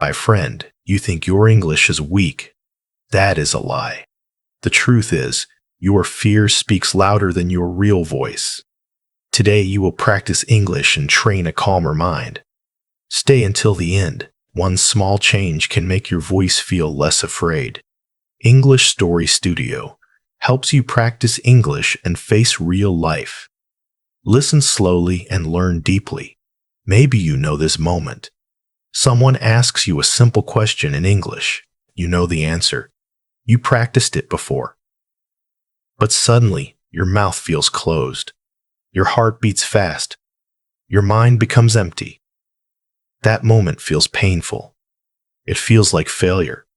My friend, you think your English is weak. That is a lie. The truth is, your fear speaks louder than your real voice. Today you will practice English and train a calmer mind. Stay until the end. One small change can make your voice feel less afraid. English Story Studio helps you practice English and face real life. Listen slowly and learn deeply. Maybe you know this moment. Someone asks you a simple question in English. You know the answer. You practiced it before. But suddenly, your mouth feels closed. Your heart beats fast. Your mind becomes empty. That moment feels painful. It feels like failure.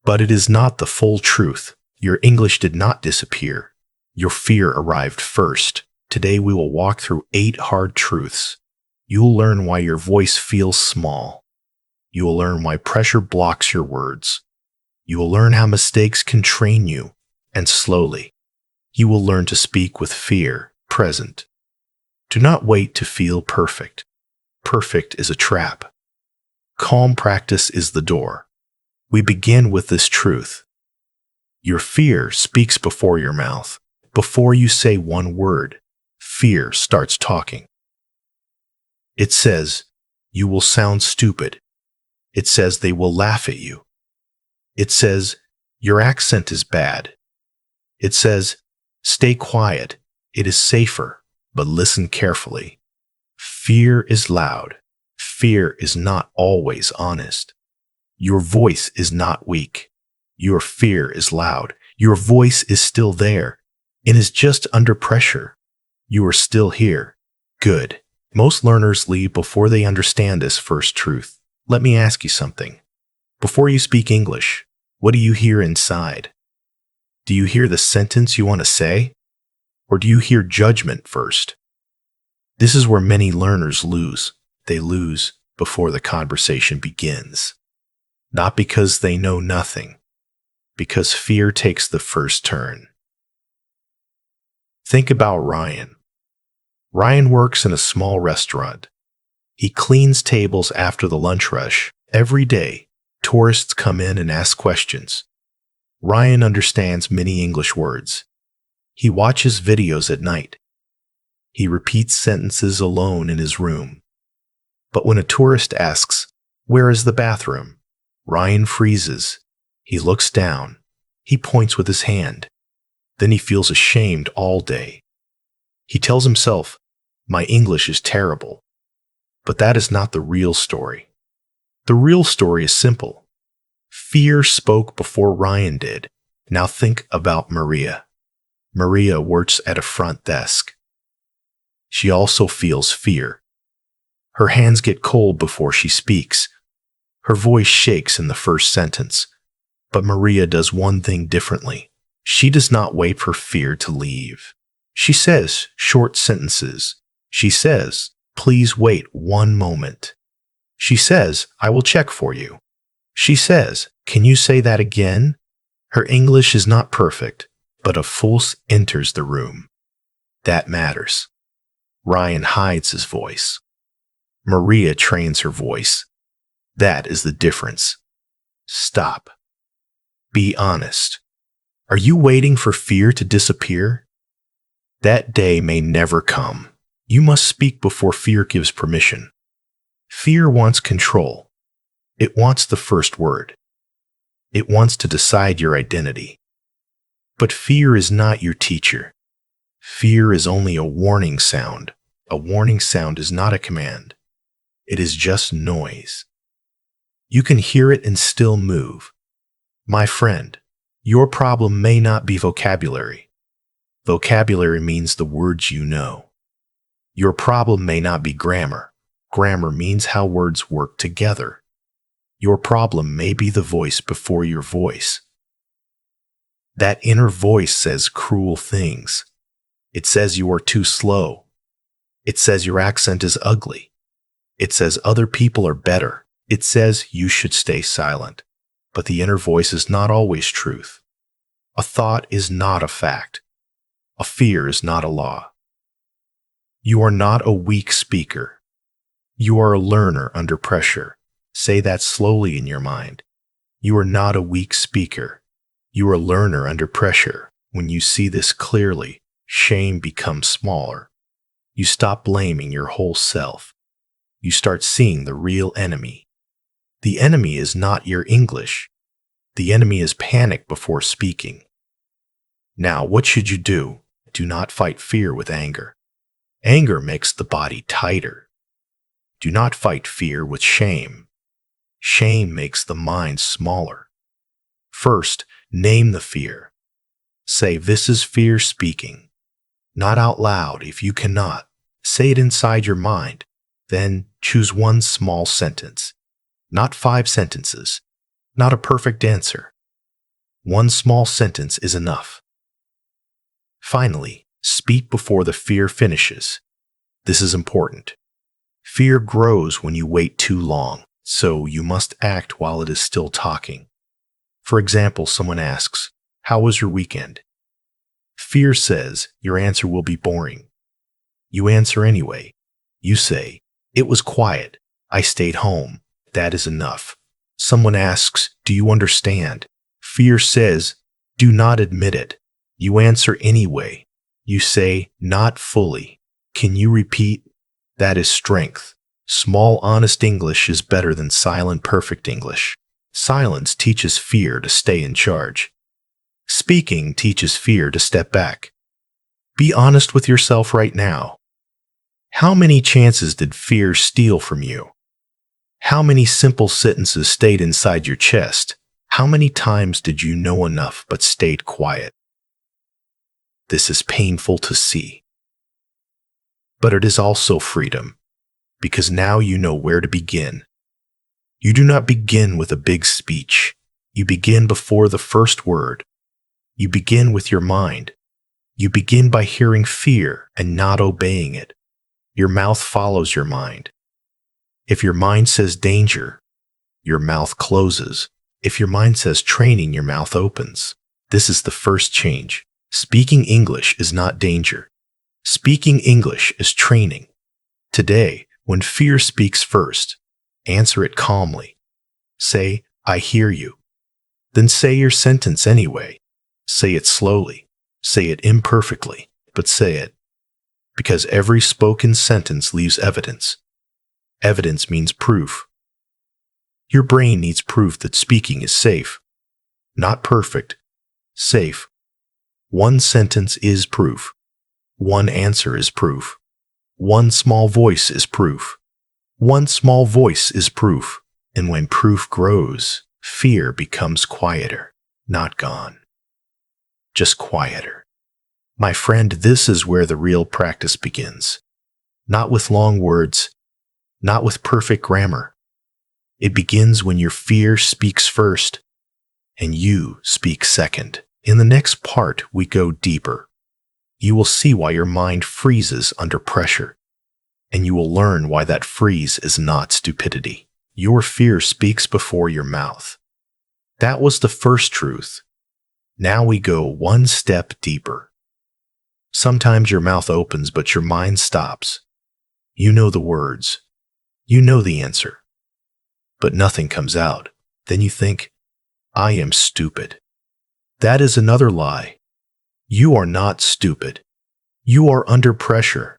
But it is not the full truth. Your English did not disappear. Your fear arrived first. Today we will walk through 8 hard truths. You will learn why your voice feels small. You will learn why pressure blocks your words. You will learn how mistakes can train you, and slowly, you will learn to speak with fear present. Do not wait to feel perfect. Perfect is a trap. Calm practice is the door. We begin with this truth. Your fear speaks before your mouth. Before you say one word, fear starts talking. It says, you will sound stupid. It says they will laugh at you. It says, your accent is bad. It says, stay quiet. It is safer, but listen carefully. Fear is loud. Fear is not always honest. Your voice is not weak. Your fear is loud. Your voice is still there. It is just under pressure. You are still here. Good. Most learners leave before they understand this first truth. Let me ask you something. Before you speak English, what do you hear inside? Do you hear the sentence you want to say? Or do you hear judgment first? This is where many learners lose. They lose before the conversation begins. Not because they know nothing, because fear takes the first turn. Think about Ryan. Ryan works in a small restaurant. He cleans tables after the lunch rush. Every day, tourists come in and ask questions. Ryan understands many English words. He watches videos at night. He repeats sentences alone in his room. But when a tourist asks, "Where is the bathroom?" Ryan freezes. He looks down. He points with his hand. Then he feels ashamed all day. He tells himself, "My English is terrible." But that is not the real story. The real story is simple. Fear spoke before Ryan did. Now think about Maria. Maria works at a front desk. She also feels fear. Her hands get cold before she speaks. Her voice shakes in the first sentence. But Maria does one thing differently. She does not wait for fear to leave. She says short sentences. She says, "Please wait one moment." She says, "I will check for you." She says, "Can you say that again?" Her English is not perfect, but a force enters the room. That matters. Ryan hides his voice. Maria trains her voice. That is the difference. Stop. Be honest. Are you waiting for fear to disappear? That day may never come. You must speak before fear gives permission. Fear wants control. It wants the first word. It wants to decide your identity. But fear is not your teacher. Fear is only a warning sound. A warning sound is not a command. It is just noise. You can hear it and still move. My friend, your problem may not be vocabulary. Vocabulary means the words you know. Your problem may not be grammar. Grammar means how words work together. Your problem may be the voice before your voice. That inner voice says cruel things. It says you are too slow. It says your accent is ugly. It says other people are better. It says you should stay silent. But the inner voice is not always truth. A thought is not a fact. A fear is not a law. You are not a weak speaker. You are a learner under pressure. Say that slowly in your mind. You are not a weak speaker. You are a learner under pressure. When you see this clearly, shame becomes smaller. You stop blaming your whole self. You start seeing the real enemy. The enemy is not your English. The enemy is panic before speaking. Now, what should you do? Do not fight fear with anger. Anger makes the body tighter. Do not fight fear with shame. Shame makes the mind smaller. First, name the fear. Say, "This is fear speaking." Not out loud if you cannot. Say it inside your mind. Then choose one small sentence. Not 5 sentences. Not a perfect answer. One small sentence is enough. Finally, speak before the fear finishes. This is important. Fear grows when you wait too long, so you must act while it is still talking. For example, someone asks, "How was your weekend?" Fear says your answer will be boring. You answer anyway. You say, "It was quiet. I stayed home." That is enough. Someone asks, "Do you understand?" Fear says, "Do not admit it." You answer anyway. You say, "Not fully." Can you repeat? That is strength. Small, honest English is better than silent, perfect English. Silence teaches fear to stay in charge. Speaking teaches fear to step back. Be honest with yourself right now. How many chances did fear steal from you? How many simple sentences stayed inside your chest? How many times did you know enough but stayed quiet? This is painful to see. But it is also freedom, because now you know where to begin. You do not begin with a big speech. You begin before the first word. You begin with your mind. You begin by hearing fear and not obeying it. Your mouth follows your mind. If your mind says danger, your mouth closes. If your mind says training, your mouth opens. This is the first change. Speaking English is not danger. Speaking English is training. Today, when fear speaks first, answer it calmly. Say, "I hear you." Then say your sentence anyway. Say it slowly. Say it imperfectly, but say it. Because every spoken sentence leaves evidence. Evidence means proof. Your brain needs proof that speaking is safe. Not perfect, safe. One sentence is proof. One answer is proof. One small voice is proof. One small voice is proof. And when proof grows, fear becomes quieter, not gone. Just quieter. My friend, this is where the real practice begins. Not with long words, not with perfect grammar. It begins when your fear speaks first and you speak second. In the next part, we go deeper. You will see why your mind freezes under pressure, and you will learn why that freeze is not stupidity. Your fear speaks before your mouth. That was the first truth. Now we go one step deeper. Sometimes your mouth opens, but your mind stops. You know the words. You know the answer. But nothing comes out. Then you think, "I am stupid." That is another lie. You are not stupid. You are under pressure.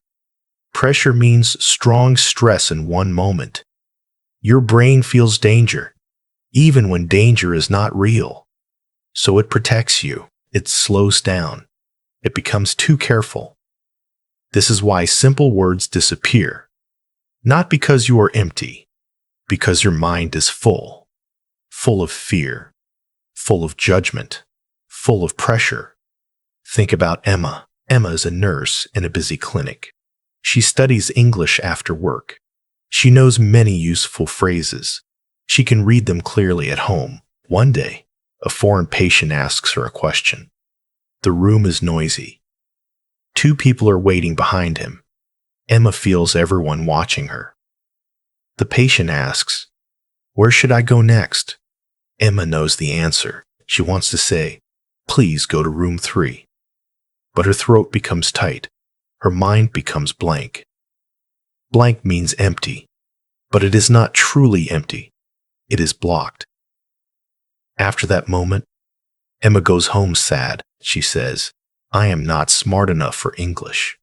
Pressure means strong stress in one moment. Your brain feels danger, even when danger is not real. So it protects you. It slows down. It becomes too careful. This is why simple words disappear. Not because you are empty, because your mind is full. Full of fear. Full of judgment. Full of pressure. Think about Emma. Emma is a nurse in a busy clinic. She studies English after work. She knows many useful phrases. She can read them clearly at home. One day, a foreign patient asks her a question. The room is noisy. 2 people are waiting behind him. Emma feels everyone watching her. The patient asks, "Where should I go next?" Emma knows the answer. She wants to say, "Please go to room 3. But her throat becomes tight. Her mind becomes blank. Blank means empty, but it is not truly empty. It is blocked. After that moment, Emma goes home sad. She says, "I am not smart enough for English."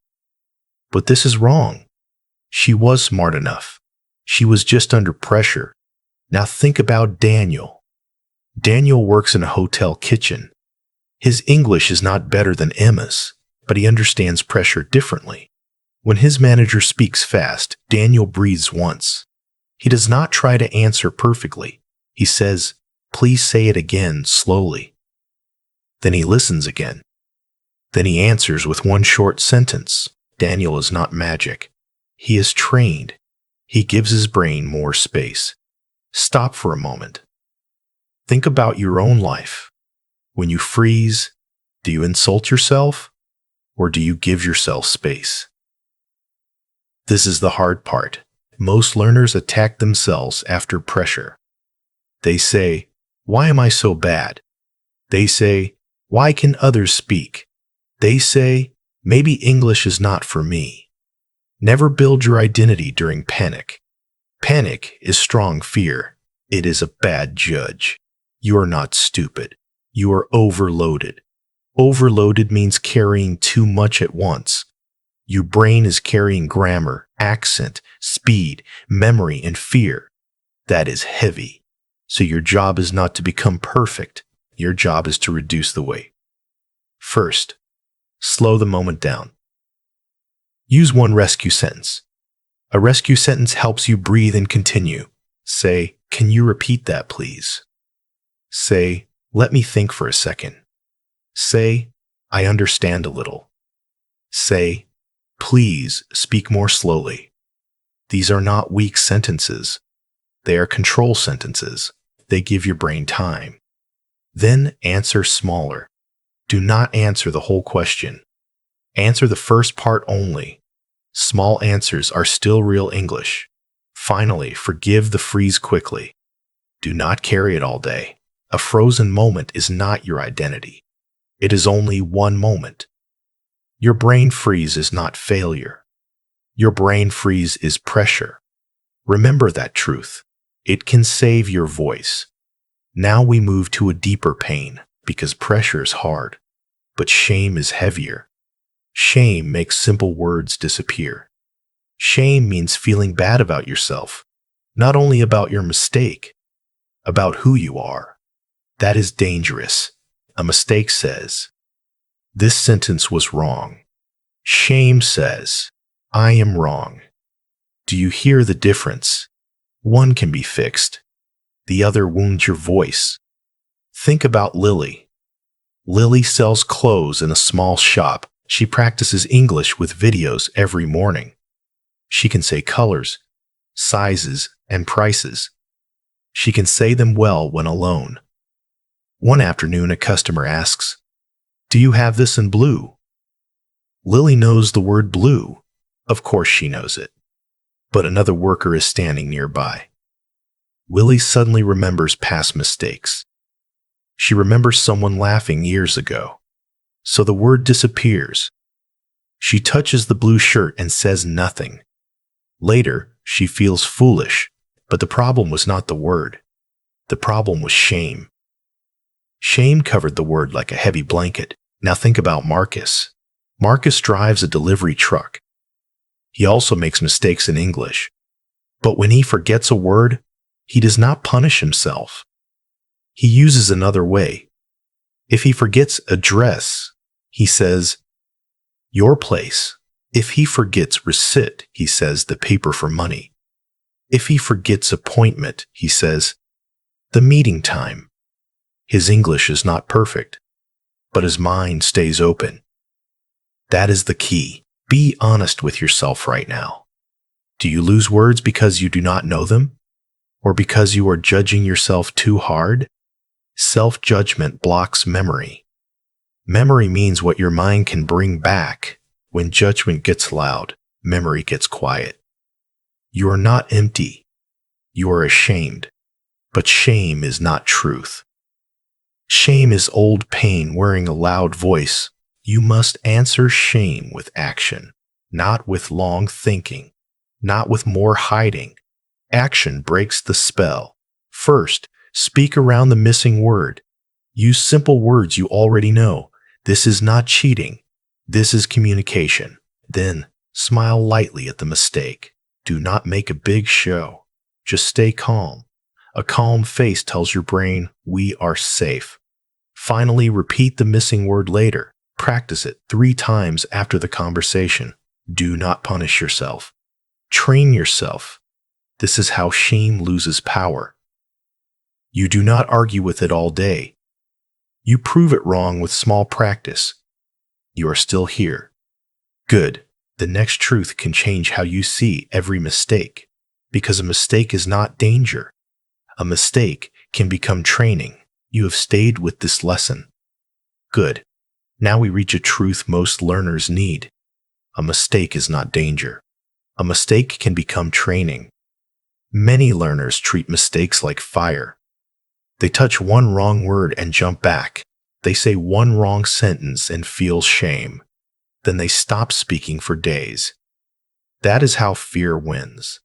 But this is wrong. She was smart enough. She was just under pressure. Now think about Daniel. Daniel works in a hotel kitchen. His English is not better than Emma's, but he understands pressure differently. When his manager speaks fast, Daniel breathes once. He does not try to answer perfectly. He says, "Please say it again slowly." Then he listens again. Then he answers with one short sentence. Daniel is not magic. He is trained. He gives his brain more space. Stop for a moment. Think about your own life. When you freeze, do you insult yourself or do you give yourself space? This is the hard part. Most learners attack themselves after pressure. They say, "Why am I so bad?" They say, "Why can others speak?" They say, "Maybe English is not for me." Never build your identity during panic. Panic is strong fear. It is a bad judge. You are not stupid. You are overloaded. Overloaded means carrying too much at once. Your brain is carrying grammar, accent, speed, memory, and fear. That is heavy. So your job is not to become perfect. Your job is to reduce the weight. First, slow the moment down. Use one rescue sentence. A rescue sentence helps you breathe and continue. Say, "Can you repeat that, please?" Say, "Let me think for a second." Say, "I understand a little." Say, "Please speak more slowly." These are not weak sentences. They are control sentences. They give your brain time. Then answer smaller. Do not answer the whole question. Answer the first part only. Small answers are still real English. Finally, forgive the freeze quickly. Do not carry it all day. A frozen moment is not your identity. It is only one moment. Your brain freeze is not failure. Your brain freeze is pressure. Remember that truth. It can save your voice. Now we move to a deeper pain because pressure is hard, but shame is heavier. Shame makes simple words disappear. Shame means feeling bad about yourself, not only about your mistake, about who you are. That is dangerous. A mistake says, "This sentence was wrong." Shame says, "I am wrong." Do you hear the difference? One can be fixed. The other wounds your voice. Think about Lily. Lily sells clothes in a small shop. She practices English with videos every morning. She can say colors, sizes, and prices. She can say them well when alone. One afternoon, a customer asks, "Do you have this in blue?" Lily knows the word blue. Of course she knows it. But another worker is standing nearby. Lily suddenly remembers past mistakes. She remembers someone laughing years ago. So the word disappears. She touches the blue shirt and says nothing. Later, she feels foolish, but the problem was not the word. The problem was shame. Shame covered the word like a heavy blanket. Now think about Marcus. Marcus drives a delivery truck. He also makes mistakes in English. But when he forgets a word, he does not punish himself. He uses another way. If he forgets address, he says, "Your place." If he forgets receipt, he says, "The paper for money." If he forgets appointment, he says, "The meeting time." His English is not perfect, but his mind stays open. That is the key. Be honest with yourself right now. Do you lose words because you do not know them? Or because you are judging yourself too hard? Self-judgment blocks memory. Memory means what your mind can bring back. When judgment gets loud, memory gets quiet. You are not empty. You are ashamed. But shame is not truth. Shame is old pain wearing a loud voice. You must answer shame with action, not with long thinking, not with more hiding. Action breaks the spell. First, speak around the missing word. Use simple words you already know. This is not cheating. This is communication. Then, smile lightly at the mistake. Do not make a big show. Just stay calm. A calm face tells your brain, we are safe. Finally, repeat the missing word later. Practice it 3 times after the conversation. Do not punish yourself. Train yourself. This is how shame loses power. You do not argue with it all day. You prove it wrong with small practice. You are still here. Good. The next truth can change how you see every mistake, because a mistake is not danger. A mistake can become training. You have stayed with this lesson. Good. Now we reach a truth most learners need. A mistake is not danger. A mistake can become training. Many learners treat mistakes like fire. They touch one wrong word and jump back. They say one wrong sentence and feel shame. Then they stop speaking for days. That is how fear wins.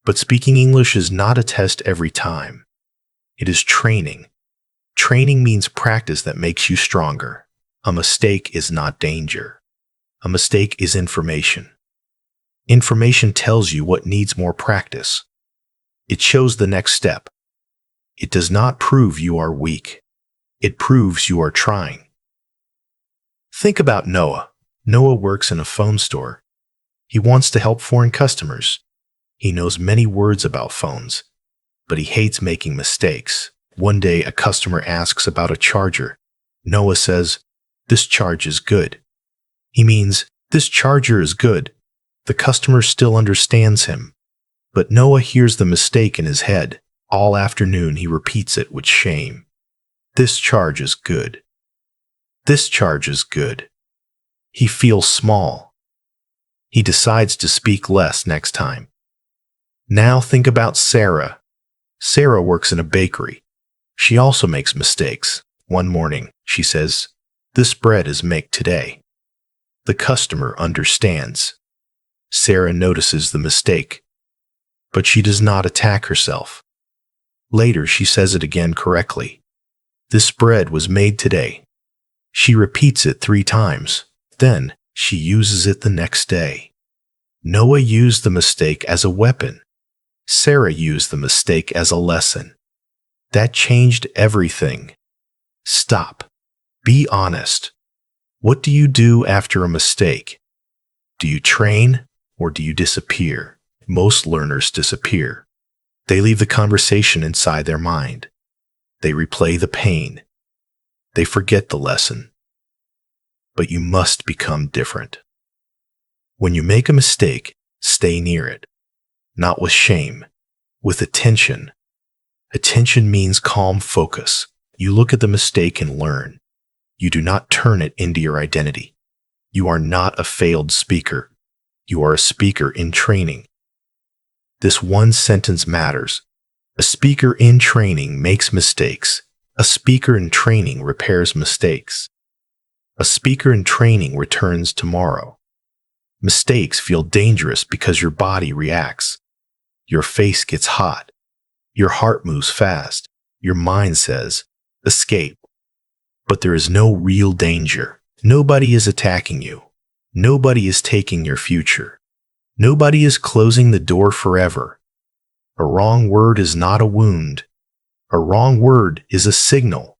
But speaking English is not a test every time. It is training. Training means practice that makes you stronger. A mistake is not danger. A mistake is information. Information tells you what needs more practice. It shows the next step. It does not prove you are weak. It proves you are trying. Think about Noah. Noah works in a phone store. He wants to help foreign customers. He knows many words about phones, but he hates making mistakes. One day, a customer asks about a charger. Noah says, "This charge is good." He means, "This charger is good." The customer still understands him, but Noah hears the mistake in his head. All afternoon, he repeats it with shame. "This charge is good. This charge is good." He feels small. He decides to speak less next time. Now think about Sarah. Sarah works in a bakery. She also makes mistakes. One morning, she says, "This bread is made today." The customer understands. Sarah notices the mistake, but she does not attack herself. Later, she says it again correctly. "This bread was made today." She repeats it 3 times. Then, she uses it the next day. Noah used the mistake as a weapon. Sarah used the mistake as a lesson. That changed everything. Stop. Be honest. What do you do after a mistake? Do you train or do you disappear? Most learners disappear. They leave the conversation inside their mind. They replay the pain. They forget the lesson. But you must become different. When you make a mistake, stay near it. Not with shame, with attention. Attention means calm focus. You look at the mistake and learn. You do not turn it into your identity. You are not a failed speaker. You are a speaker in training. This one sentence matters. A speaker in training makes mistakes. A speaker in training repairs mistakes. A speaker in training returns tomorrow. Mistakes feel dangerous because your body reacts. Your face gets hot. Your heart moves fast. Your mind says, escape. But there is no real danger. Nobody is attacking you. Nobody is taking your future. Nobody is closing the door forever. A wrong word is not a wound. A wrong word is a signal.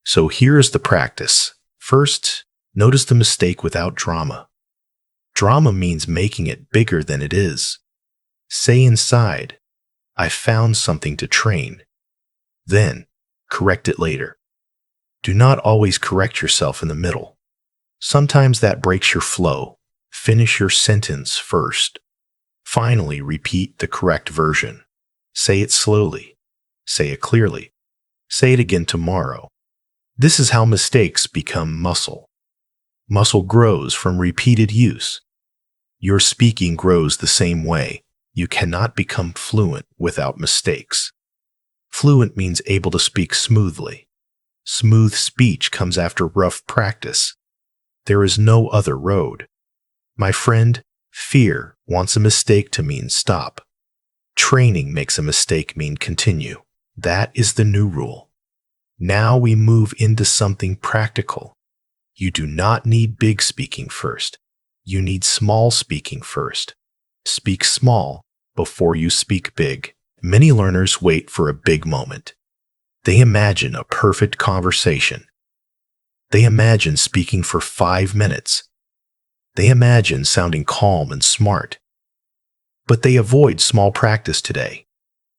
So here is the practice. First, notice the mistake without drama. Drama means making it bigger than it is. Say inside, "I found something to train." Then, correct it later. Do not always correct yourself in the middle. Sometimes that breaks your flow. Finish your sentence first. Finally, repeat the correct version. Say it slowly. Say it clearly. Say it again tomorrow. This is how mistakes become muscle. Muscle grows from repeated use. Your speaking grows the same way. You cannot become fluent without mistakes. Fluent means able to speak smoothly. Smooth speech comes after rough practice. There is no other road. My friend, fear wants a mistake to mean stop. Training makes a mistake mean continue. That is the new rule. Now we move into something practical. You do not need big speaking first. You need small speaking first. Speak small before you speak big. Many learners wait for a big moment. They imagine a perfect conversation. They imagine speaking for 5 minutes. They imagine sounding calm and smart. But they avoid small practice today.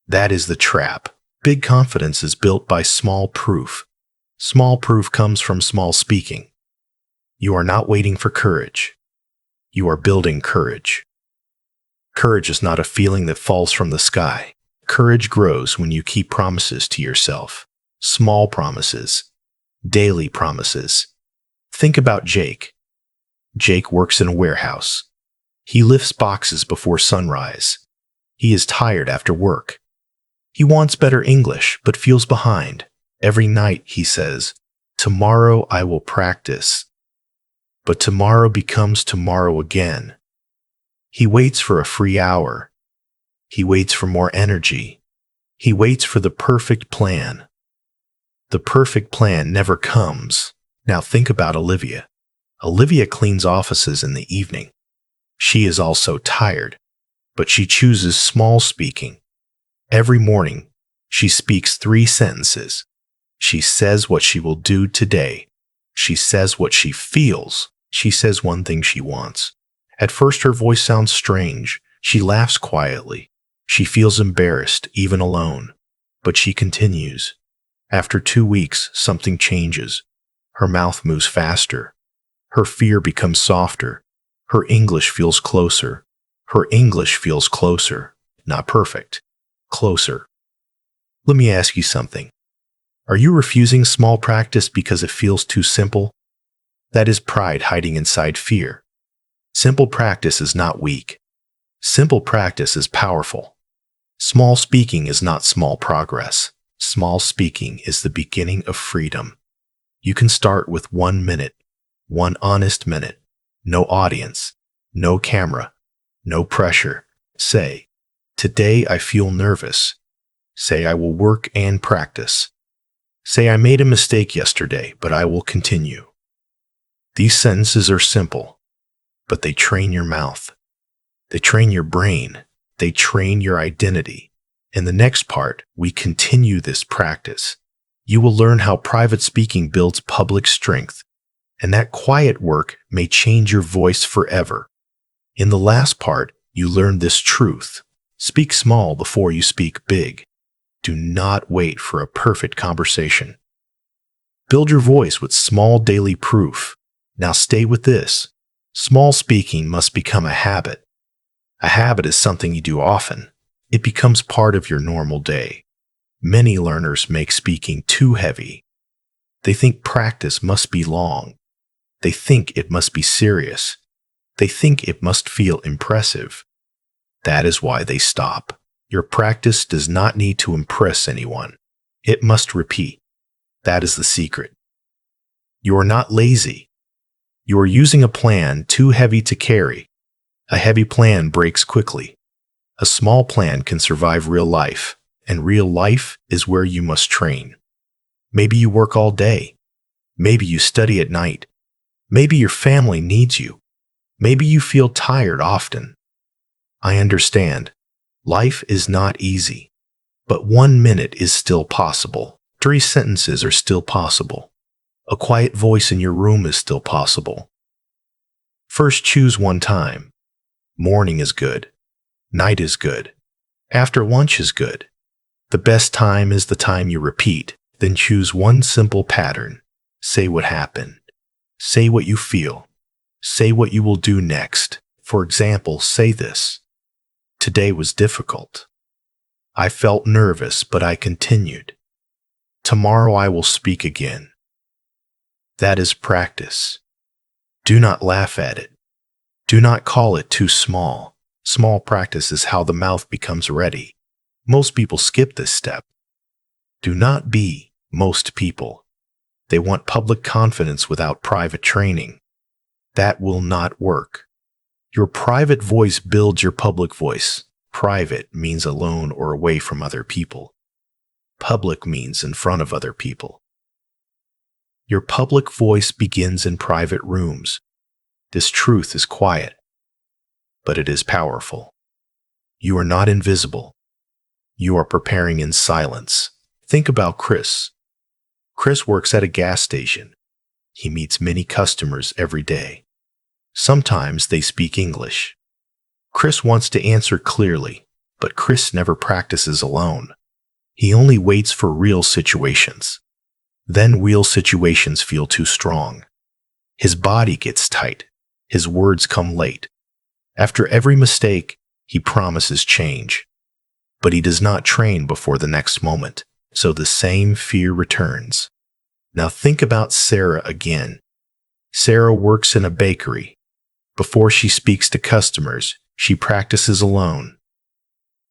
That is the trap. Big confidence is built by small proof. Small proof comes from small speaking. You are not waiting for courage. You are building courage. Courage is not a feeling that falls from the sky. Courage grows when you keep promises to yourself. Small promises. Daily promises. Think about Jake. Jake works in a warehouse. He lifts boxes before sunrise. He is tired after work. He wants better English, but feels behind. Every night he says, "Tomorrow I will practice." But tomorrow becomes tomorrow again. He waits for a free hour. He waits for more energy. He waits for the perfect plan. The perfect plan never comes. Now think about Olivia. Olivia cleans offices in the evening. She is also tired, but she chooses small speaking. Every morning, she speaks 3 sentences. She says what she will do today. She says what she feels. She says one thing she wants. At first, her voice sounds strange. She laughs quietly. She feels embarrassed, even alone. But she continues. After 2 weeks, something changes. Her mouth moves faster. Her fear becomes softer. Her English feels closer. Her English feels closer. Not perfect. Closer. Let me ask you something. Are you refusing small practice because it feels too simple? That is pride hiding inside fear. Simple practice is not weak. Simple practice is powerful. Small speaking is not small progress. Small speaking is the beginning of freedom. You can start with 1 minute, 1 honest minute, no audience, no camera, no pressure. Say, "Today I feel nervous." Say, "I will work and practice." Say, "I made a mistake yesterday, but I will continue." These sentences are simple, but they train your mouth. They train your brain. They train your identity. In the next part, we continue this practice. You will learn how private speaking builds public strength, and that quiet work may change your voice forever. In the last part, you learn this truth. Speak small before you speak big. Do not wait for a perfect conversation. Build your voice with small daily proof. Now stay with this. Small speaking must become a habit. A habit is something you do often. It becomes part of your normal day. Many learners make speaking too heavy. They think practice must be long. They think it must be serious. They think it must feel impressive. That is why they stop. Your practice does not need to impress anyone. It must repeat. That is the secret. You are not lazy. You are using a plan too heavy to carry. A heavy plan breaks quickly. A small plan can survive real life, and real life is where you must train. Maybe you work all day. Maybe you study at night. Maybe your family needs you. Maybe you feel tired often. I understand. Life is not easy. But 1 minute is still possible. 3 sentences are still possible. A quiet voice in your room is still possible. First, choose one time. Morning is good. Night is good. After lunch is good. The best time is the time you repeat. Then choose one simple pattern. Say what happened. Say what you feel. Say what you will do next. For example, say this. Today was difficult. I felt nervous, but I continued. Tomorrow I will speak again. That is practice. Do not laugh at it. Do not call it too small. Small practice is how the mouth becomes ready. Most people skip this step. Do not be most people. They want public confidence without private training. That will not work. Your private voice builds your public voice. Private means alone or away from other people. Public means in front of other people. Your public voice begins in private rooms. This truth is quiet, but it is powerful. You are not invisible. You are preparing in silence. Think about Chris. Chris works at a gas station. He meets many customers every day. Sometimes they speak English. Chris wants to answer clearly, but Chris never practices alone. He only waits for real situations. Then real situations feel too strong. His body gets tight. His words come late. After every mistake, he promises change. But he does not train before the next moment, so the same fear returns. Now think about Sarah again. Sarah works in a bakery. Before she speaks to customers, she practices alone.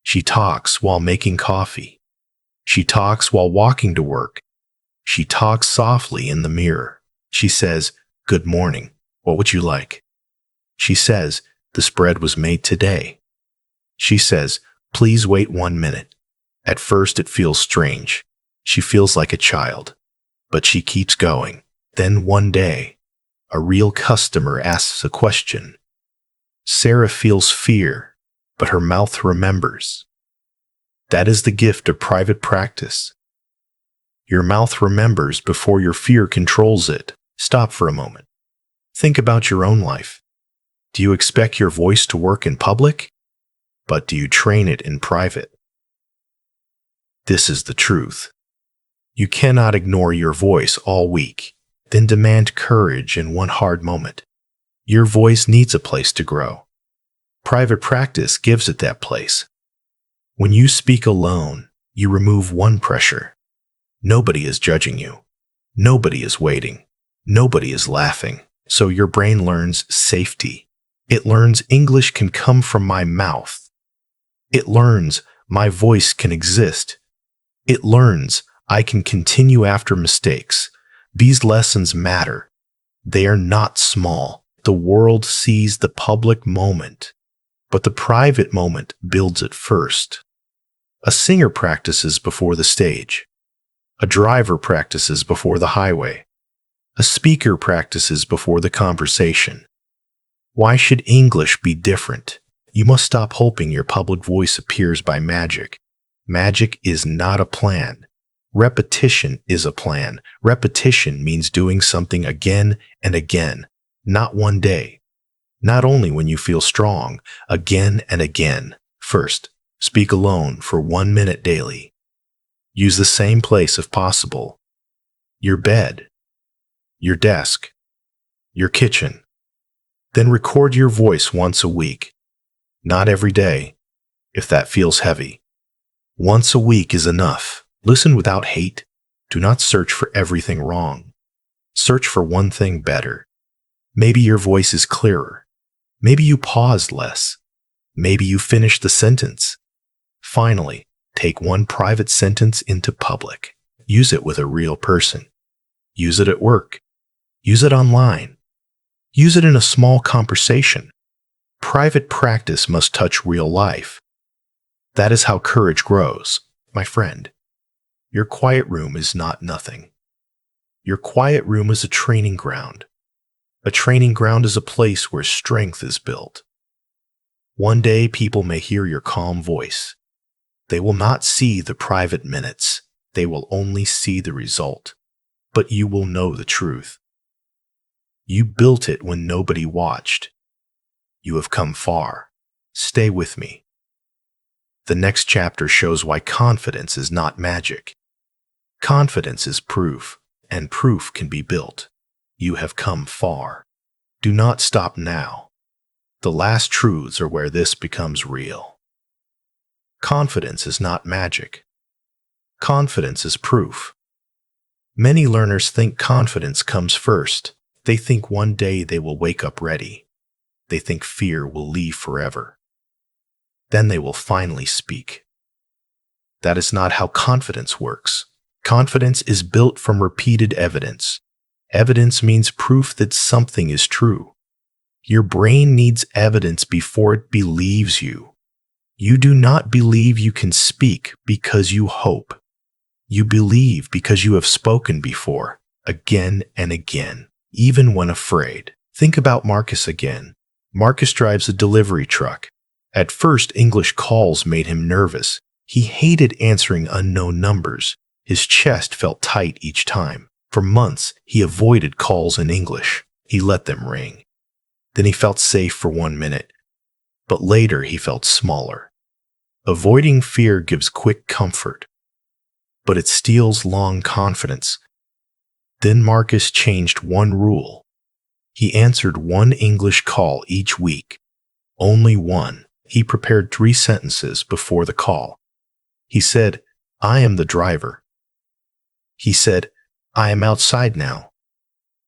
She talks while making coffee. She talks while walking to work. She talks softly in the mirror. She says, "Good morning. What would you like?" She says, "This bread was made today." She says, "Please wait 1 minute." At first it feels strange. She feels like a child. But she keeps going. Then one day, a real customer asks a question. Sarah feels fear, but her mouth remembers. That is the gift of private practice. Your mouth remembers before your fear controls it. Stop for a moment. Think about your own life. Do you expect your voice to work in public? But do you train it in private? This is the truth. You cannot ignore your voice all week, then demand courage in one hard moment. Your voice needs a place to grow. Private practice gives it that place. When you speak alone, you remove one pressure. Nobody is judging you. Nobody is waiting. Nobody is laughing. So your brain learns safety. It learns English can come from my mouth. It learns my voice can exist. It learns I can continue after mistakes. These lessons matter. They are not small. The world sees the public moment, but the private moment builds it first. A singer practices before the stage. A driver practices before the highway. A speaker practices before the conversation. Why should English be different? You must stop hoping your public voice appears by magic. Magic is not a plan. Repetition is a plan. Repetition means doing something again and again, not one day. Not only when you feel strong, again and again. First, speak alone for 1 minute daily. Use the same place if possible. Your bed, your desk, your kitchen. Then record your voice once a week. Not every day, if that feels heavy. Once a week is enough. Listen without hate. Do not search for everything wrong. Search for one thing better. Maybe your voice is clearer. Maybe you paused less. Maybe you finished the sentence. Finally, take one private sentence into public. Use it with a real person. Use it at work. Use it online. Use it in a small conversation. Private practice must touch real life. That is how courage grows, my friend. Your quiet room is not nothing. Your quiet room is a training ground. A training ground is a place where strength is built. One day people may hear your calm voice. They will not see the private minutes. They will only see the result. But you will know the truth. You built it when nobody watched. You have come far. Stay with me. The next chapter shows why confidence is not magic. Confidence is proof, and proof can be built. You have come far. Do not stop now. The last truths are where this becomes real. Confidence is not magic. Confidence is proof. Many learners think confidence comes first. They think one day they will wake up ready. They think fear will leave forever. Then they will finally speak. That is not how confidence works. Confidence is built from repeated evidence. Evidence means proof that something is true. Your brain needs evidence before it believes you. You do not believe you can speak because you hope. You believe because you have spoken before, again and again, even when afraid. Think about Marcus again. Marcus drives a delivery truck. At first, English calls made him nervous. He hated answering unknown numbers. His chest felt tight each time. For months, he avoided calls in English. He let them ring. Then he felt safe for 1 minute. But later, he felt smaller. Avoiding fear gives quick comfort, but it steals long confidence. Then Marcus changed one rule. He answered one English call each week. Only one. He prepared 3 sentences before the call. He said, "I am the driver." He said, "I am outside now."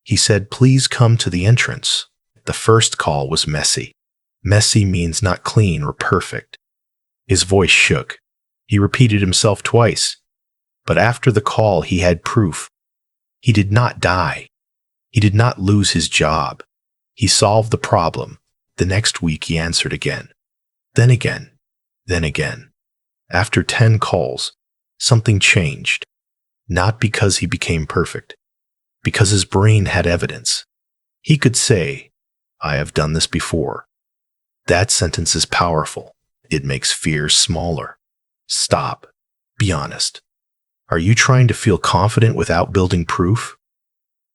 He said, "Please come to the entrance." The first call was messy. Messy means not clean or perfect. His voice shook. He repeated himself twice. But after the call, he had proof. He did not die. He did not lose his job. He solved the problem. The next week, he answered again. Then again. Then again. After 10 calls, something changed. Not because he became perfect, because his brain had evidence. He could say, "I have done this before." That sentence is powerful. It makes fear smaller. Stop. Be honest. Are you trying to feel confident without building proof?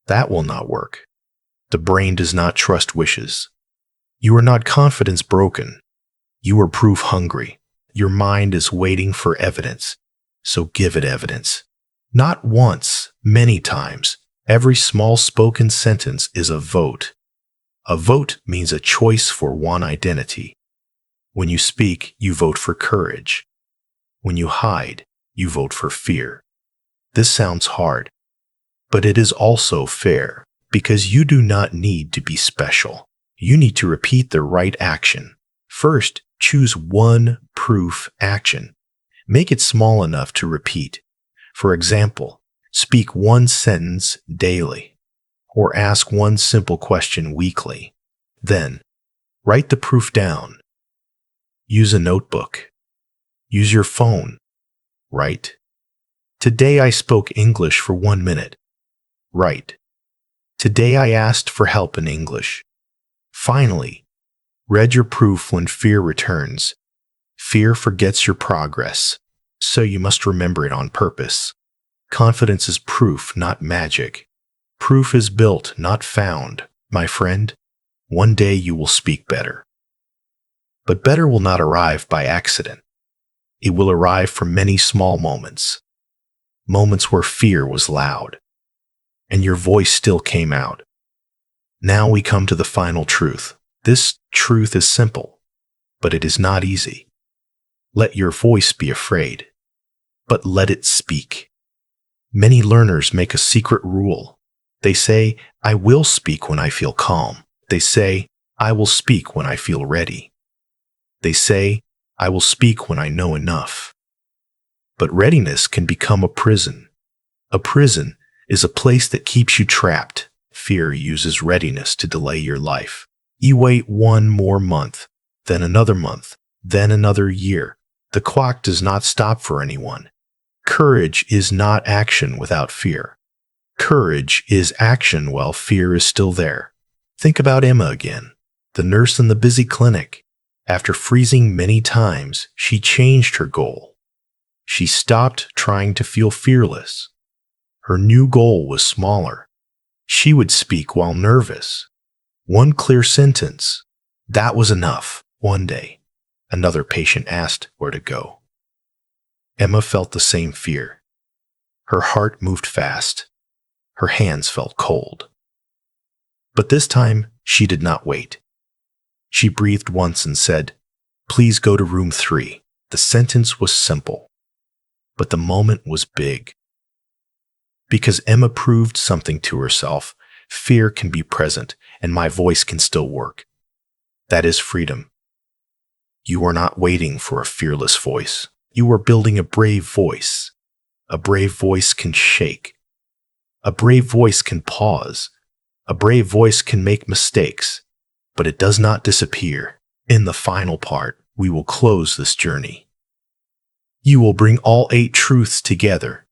That will not work. The brain does not trust wishes. You are not confidence broken. You are proof hungry. Your mind is waiting for evidence. So give it evidence. Not once, many times. Every small spoken sentence is a vote. A vote means a choice for one identity. When you speak, you vote for courage. When you hide, you vote for fear. This sounds hard, but it is also fair, because you do not need to be special. You need to repeat the right action. First, choose one proof action. Make it small enough to repeat. For example, speak one sentence daily, or ask one simple question weekly. Then, write the proof down. Use a notebook. Use your phone. Write. Today I spoke English for 1 minute. Write. Today I asked for help in English. Finally, read your proof when fear returns. Fear forgets your progress, so you must remember it on purpose. Confidence is proof, not magic. Proof is built, not found. My friend, one day you will speak better. But better will not arrive by accident. It will arrive from many small moments. Moments where fear was loud, and your voice still came out. Now we come to the final truth. This truth is simple, but it is not easy. Let your voice be afraid, but let it speak. Many learners make a secret rule. They say, "I will speak when I feel calm." They say, "I will speak when I feel ready." They say, "I will speak when I know enough." But readiness can become a prison. A prison is a place that keeps you trapped. Fear uses readiness to delay your life. You wait 1 more month, then another month, then another year. The clock does not stop for anyone. Courage is not action without fear. Courage is action while fear is still there. Think about Emma again, the nurse in the busy clinic. After freezing many times, she changed her goal. She stopped trying to feel fearless. Her new goal was smaller. She would speak while nervous. One clear sentence. That was enough. One day, another patient asked where to go. Emma felt the same fear. Her heart moved fast. Her hands felt cold. But this time, she did not wait. She breathed once and said, "Please go to room 3. The sentence was simple, but the moment was big. Because Emma proved something to herself, fear can be present and my voice can still work. That is freedom. You are not waiting for a fearless voice. You are building a brave voice. A brave voice can shake. A brave voice can pause. A brave voice can make mistakes, but it does not disappear. In the final part, we will close this journey. You will bring all 8 truths together.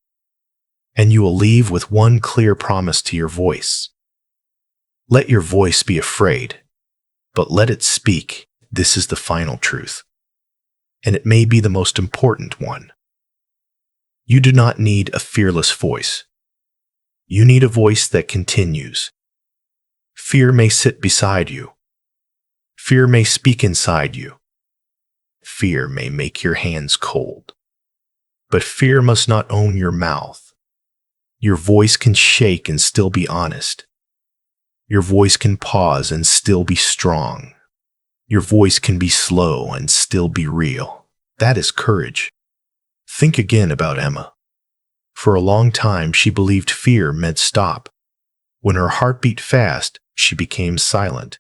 And you will leave with one clear promise to your voice. Let your voice be afraid, but let it speak. This is the final truth. And it may be the most important one. You do not need a fearless voice. You need a voice that continues. Fear may sit beside you. Fear may speak inside you. Fear may make your hands cold. But fear must not own your mouth. Your voice can shake and still be honest. Your voice can pause and still be strong. Your voice can be slow and still be real. That is courage. Think again about Emma. For a long time, she believed fear meant stop. When her heart beat fast, she became silent.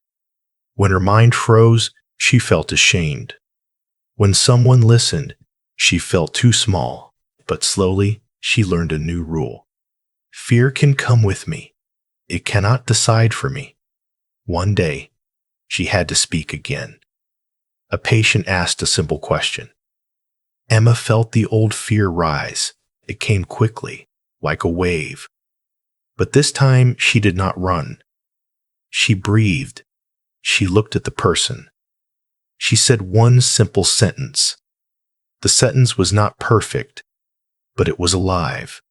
When her mind froze, she felt ashamed. When someone listened, she felt too small. But slowly, she learned a new rule. Fear can come with me. It cannot decide for me. One day, she had to speak again. A patient asked a simple question. Emma felt the old fear rise. It came quickly, like a wave. But this time, she did not run. She breathed. She looked at the person. She said one simple sentence. The sentence was not perfect, but it was alive.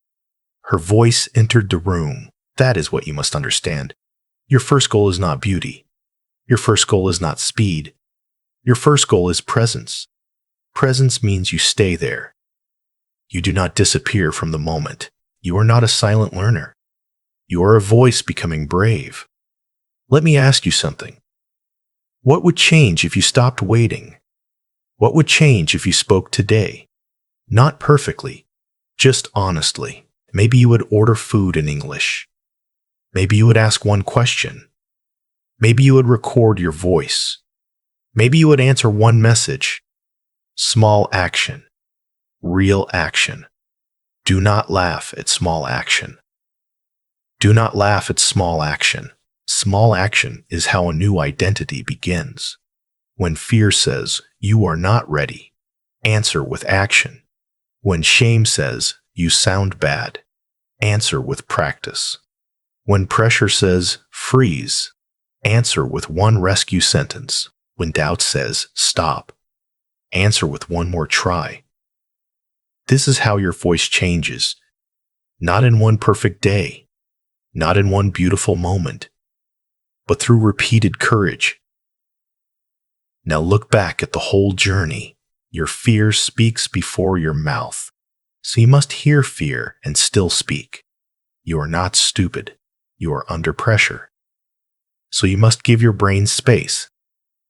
Her voice entered the room. That is what you must understand. Your first goal is not beauty. Your first goal is not speed. Your first goal is presence. Presence means you stay there. You do not disappear from the moment. You are not a silent learner. You are a voice becoming brave. Let me ask you something. What would change if you stopped waiting? What would change if you spoke today? Not perfectly, just honestly. Maybe you would order food in English. Maybe you would ask one question. Maybe you would record your voice. Maybe you would answer one message. Small action. Real action. Do not laugh at small action. Do not laugh at small action. Small action is how a new identity begins. When fear says, you are not ready, answer with action. When shame says, you sound bad, answer with practice. When pressure says, freeze, answer with one rescue sentence. When doubt says, stop, answer with one more try. This is how your voice changes. Not in one perfect day, not in one beautiful moment, but through repeated courage. Now look back at the whole journey. Your fear speaks before your mouth. So you must hear fear and still speak. You are not stupid. You are under pressure. So you must give your brain space.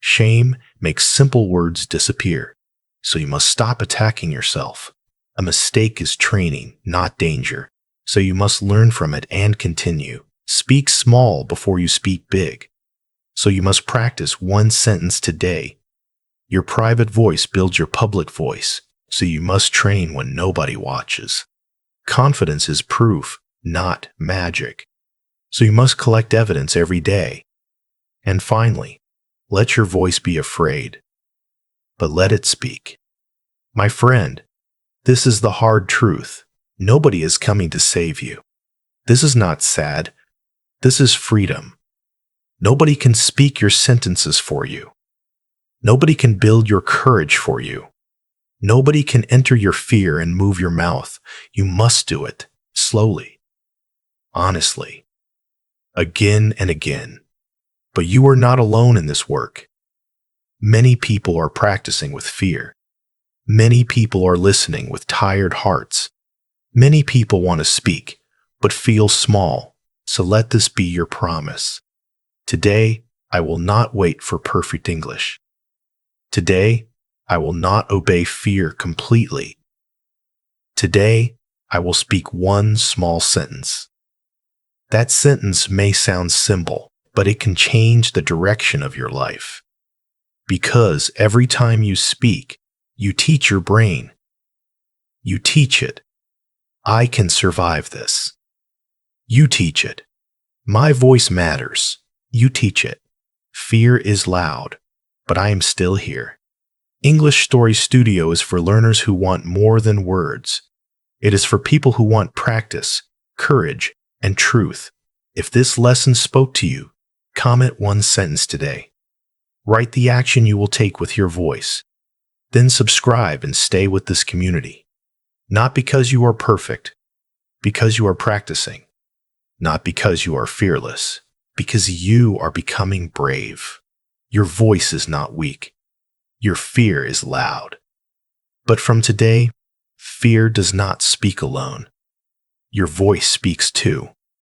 Shame makes simple words disappear. So you must stop attacking yourself. A mistake is training, not danger. So you must learn from it and continue. Speak small before you speak big. So you must practice one sentence today. Your private voice builds your public voice, so you must train when nobody watches. Confidence is proof, not magic. So you must collect evidence every day. And finally, let your voice be afraid, but let it speak. My friend, this is the hard truth. Nobody is coming to save you. This is not sad. This is freedom. Nobody can speak your sentences for you. Nobody can build your courage for you. Nobody can enter your fear and move your mouth. You must do it, slowly, honestly, again and again. But you are not alone in this work. Many people are practicing with fear. Many people are listening with tired hearts. Many people want to speak, but feel small. So let this be your promise. Today, I will not wait for perfect English. Today, I will not obey fear completely. Today, I will speak one small sentence. That sentence may sound simple, but it can change the direction of your life. Because every time you speak, you teach your brain. You teach it. I can survive this. You teach it. My voice matters. You teach it. Fear is loud, but I am still here. English Story Studio is for learners who want more than words. It is for people who want practice, courage, and truth. If this lesson spoke to you, comment one sentence today. Write the action you will take with your voice. Then subscribe and stay with this community. Not because you are perfect, because you are practicing. Not because you are fearless, because you are becoming brave. Your voice is not weak. Your fear is loud. But from today, fear does not speak alone. Your voice speaks too.